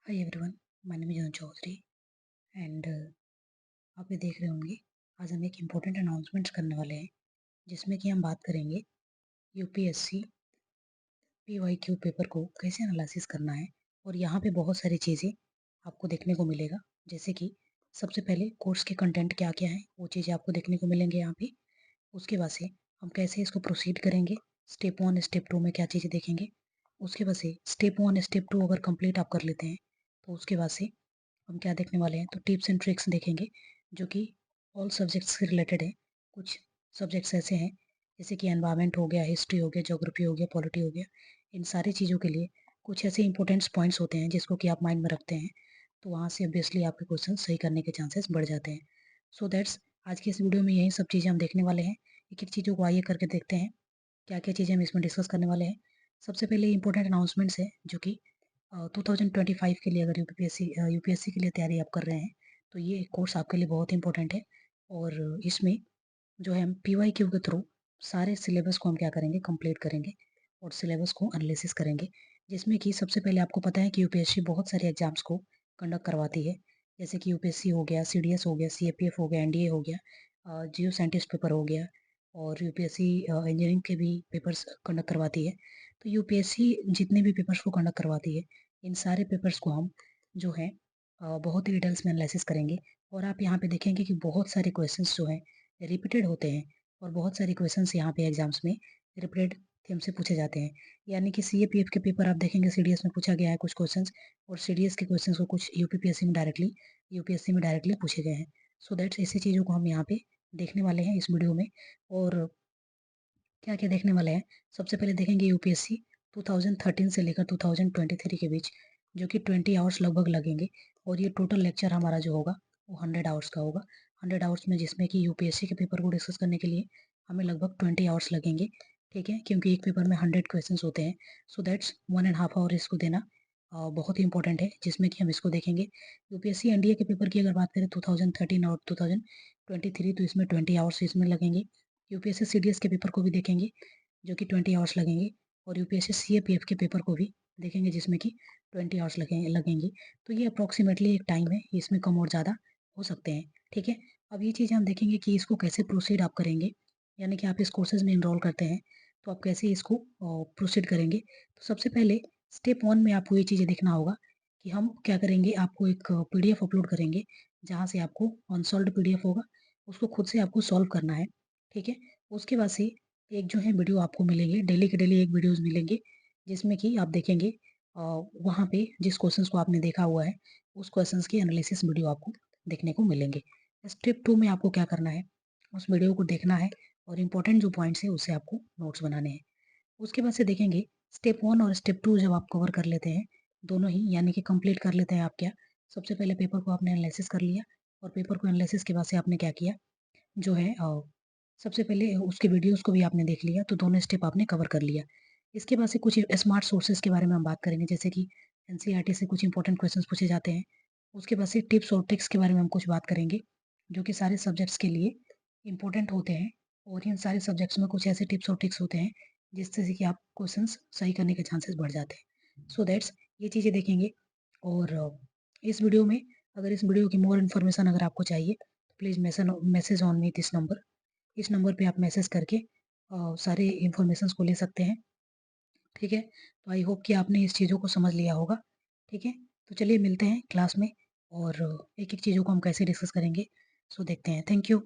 Hi everyone, my name is Anu Chaudhary and आप ये देख रहे होंगे। आज हम एक इम्पोर्टेंट अनाउंसमेंट्स करने वाले हैं जिसमें कि हम बात करेंगे यूपीएससी पीवाईक्यू पेपर को कैसे एनालिसिस करना है। और यहाँ पे बहुत सारी चीज़ें आपको देखने को मिलेगा, जैसे कि सबसे पहले कोर्स के कंटेंट क्या क्या है वो चीज़ें आपको देखने को मिलेंगे यहाँ पे। उसके बाद से हम कैसे इसको प्रोसीड करेंगे, स्टेप 1 स्टेप 2 में क्या चीज़ें देखेंगे। उसके बाद से स्टेप 1 स्टेप 2 अगर कंप्लीट आप कर लेते हैं तो उसके बाद से हम क्या देखने वाले हैं, तो टिप्स एंड ट्रिक्स देखेंगे जो कि ऑल सब्जेक्ट्स से रिलेटेड है। कुछ सब्जेक्ट्स ऐसे हैं जैसे कि एनवायरनमेंट हो गया, हिस्ट्री हो गया, ज्योग्राफी हो गया, पॉलिटी हो गया। इन सारी चीज़ों के लिए कुछ ऐसे इंपॉर्टेंट पॉइंट्स होते हैं जिसको कि आप माइंड में रखते हैं, तो वहाँ से ऑब्वियसली आपके क्वेश्चन सही करने के चांसेस बढ़ जाते हैं। सो दैट्स आज की इस वीडियो में यही सब चीज़ें हम देखने वाले हैं। एक एक चीज़ों को आइए करके देखते हैं क्या क्या चीज़ें हम इसमें डिस्कस करने वाले हैं। सबसे पहले इंपॉर्टेंट अनाउंसमेंट्स है जो कि 2025 के लिए अगर यूपीएससी के लिए तैयारी आप कर रहे हैं तो ये कोर्स आपके लिए बहुत इंपॉर्टेंट है। और इसमें जो है हम पीवाईक्यू के थ्रू सारे सिलेबस को हम क्या करेंगे, कंप्लीट करेंगे और सिलेबस को एनालिसिस करेंगे। जिसमें कि सबसे पहले आपको पता है कि यूपीएससी बहुत सारे एग्जाम्स को कंडक्ट करवाती है, जैसे कि यूपीएससी हो गया, सीडीएस हो गया, सीएपीएफ हो गया, एनडीए हो गया, जियो साइंटिस्ट पेपर हो गया, और यूपीएससी इंजीनियरिंग के भी पेपर्स कंडक्ट करवाती है। तो यूपीएससी जितने भी पेपर्स को कंडक्ट करवाती है, इन सारे पेपर्स को हम जो है बहुत ही डिटेल्स में एनालिसिस करेंगे। और आप यहाँ पे देखेंगे कि बहुत सारे क्वेश्चंस जो हैं रिपीटेड होते हैं, और बहुत सारे क्वेश्चंस यहाँ पे एग्जाम्स में रिपीटेड थीम से पूछे जाते हैं। यानी कि सीएपीएफ के पेपर आप देखेंगे सीडीएस में पूछा गया है कुछ क्वेश्चंस, और सीडीएस के क्वेश्चंस को कुछ यूपीएससी में डायरेक्टली पूछे गए हैं। सो दैट्स ऐसी चीज़ों को हम यहाँ पे देखने वाले हैं इस वीडियो में। और क्या क्या देखने वाले हैं, सबसे पहले देखेंगे यूपीएससी 2013 से लेकर 2023 के बीच, जो कि 20 आवर्स लगभग लगेंगे। और ये टोटल लेक्चर हमारा जो होगा वो 100 आवर्स का होगा। 100 आवर्स में जिसमें कि यूपीएससी के पेपर को डिस्कस करने के लिए हमें लगभग 20 आवर्स लगेंगे। ठीक है, क्योंकि एक पेपर में 100 क्वेश्चन होते हैं। सो दैट्स 1.5 आवर इसको देना बहुत ही इंपॉर्टेंट है, जिसमें कि हम इसको देखेंगे। यूपीएससी एनडीए के पेपर की अगर बात करें 2013 और 2023, तो इसमें 20 आवर्स इसमें लगेंगे। यूपीएससी सीडीएस के पेपर को भी देखेंगे जो कि 20 आवर्स लगेंगे, और यूपीएससी सीएपीएफ के पेपर को भी देखेंगे जिसमें कि 20 आवर्स लगेंगे। तो ये अप्रॉक्सीमेटली एक टाइम है, इसमें कम और ज़्यादा हो सकते हैं। ठीक है, अब ये चीज़ हम देखेंगे कि इसको कैसे प्रोसीड आप करेंगे, यानी कि आप इस कोर्सेज में इनरोल करते हैं तो आप कैसे इसको प्रोसीड करेंगे। तो सबसे पहले स्टेप 1 में आपको ये चीज़ें देखना होगा कि हम क्या करेंगे, आपको एक पीडीएफ अपलोड करेंगे जहाँ से आपको अनसॉल्व्ड पीडीएफ होगा, उसको खुद से आपको सॉल्व करना है। ठीक है, उसके बाद से एक जो है वीडियो आपको मिलेंगे, डेली के डेली एक वीडियोस मिलेंगे जिसमें कि आप देखेंगे वहाँ पे जिस क्वेश्चंस को आपने देखा हुआ है उस क्वेश्चंस की एनालिसिस वीडियो आपको देखने को मिलेंगे। स्टेप 2 में आपको क्या करना है, उस वीडियो को देखना है और इम्पोर्टेंट जो पॉइंट्स है उससे आपको नोट्स बनाने हैं। उसके बाद से देखेंगे स्टेप 1 और स्टेप 2 जब आप कवर कर लेते हैं दोनों ही, यानी कि कंप्लीट कर लेते हैं आप क्या, सबसे पहले पेपर को आपने एनालिसिस कर लिया, और पेपर को एनालिसिस के बाद से आपने क्या किया, जो है सबसे पहले उसके वीडियोस को भी आपने देख लिया, तो दोनों स्टेप आपने कवर कर लिया। इसके बाद से कुछ स्मार्ट सोर्सेज के बारे में हम बात करेंगे, जैसे कि एनसीईआरटी से कुछ इंपॉर्टेंट क्वेश्चंस पूछे जाते हैं। उसके बाद से टिप्स और ट्रिक्स के बारे में हम कुछ बात करेंगे जो कि सारे सब्जेक्ट्स के लिए इंपॉर्टेंट होते हैं, और इन सारे सब्जेक्ट्स में कुछ ऐसे टिप्स और ट्रिक्स होते हैं जिससे से कि आप क्वेश्चंस सही करने के चांसेस बढ़ जाते हैं। सो दैट्स ये चीज़ें देखेंगे। और इस वीडियो में, अगर इस वीडियो की मोर इन्फॉर्मेशन अगर आपको चाहिए तो please message on me this number. इस नंबर पे आप मैसेज करके सारे इन्फॉर्मेशंस को ले सकते हैं। ठीक है, तो आई होप कि आपने इस चीज़ों को समझ लिया होगा। ठीक है, तो चलिए मिलते हैं क्लास में, और एक एक चीज़ों को हम कैसे डिस्कस करेंगे सो देखते हैं। Thank you.